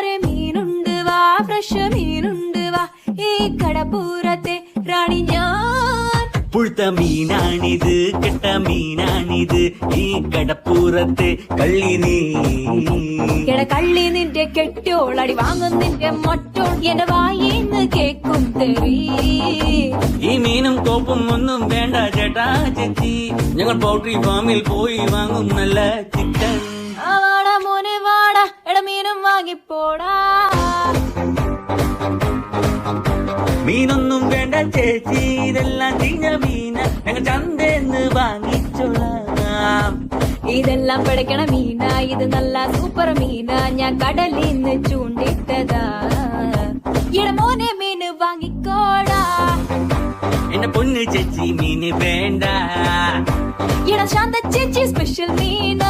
കൂട്ടുകാരെ മീനുണ്ട് വാ, ഫ്രഷ് മീനുണ്ട് വാ, ഈ കടപ്പുറത്തെ റാണി ഞാൻ. പുഴുത്ത മീനാണിത്, കെട്ട മീനാണിത്, ഈ കടപ്പുറത്തെ കള്ളി നീ. കള്ളി നിന്റെ കെട്ടോളടി വാങ്ങും നിന്റെ മൊട്ടോൾ, എന്റെ വായിന്ന് കേക്കും തെറി. ഈ മീനും കോപ്പും ഒന്നും വേണ്ട ചേട്ടാ ചേച്ചി, ഞങ്ങൾ പൗൾട്രി ഫാമിൽ പോയി വാങ്ങും നല്ല ചിക്കൻ. വാടാ മോനെ വാടാ, മീനും വാങ്ങിപ്പോടാ. മീനൊന്നും വേണ്ട ചേച്ചി, ഇതെല്ലാം ചീഞ്ഞ മീന, ഞങ്ങൾ ചന്തേന്ന് വാങ്ങിച്ചോളാം. ഇതെല്ലാം പിടയ്ക്കണ മീന, ഇത് നല്ല സൂപ്പർ മീന, ഞാൻ കടലിന്ന് ചൂണ്ടിട്ടതാ. മോനെ മീന് വാങ്ങിക്കോടാ. എന്റെ പൊന്ന് ചേച്ചി മീന് വേണ്ട. ശാന്ത ചേച്ചി സ്പെഷ്യൽ മീന.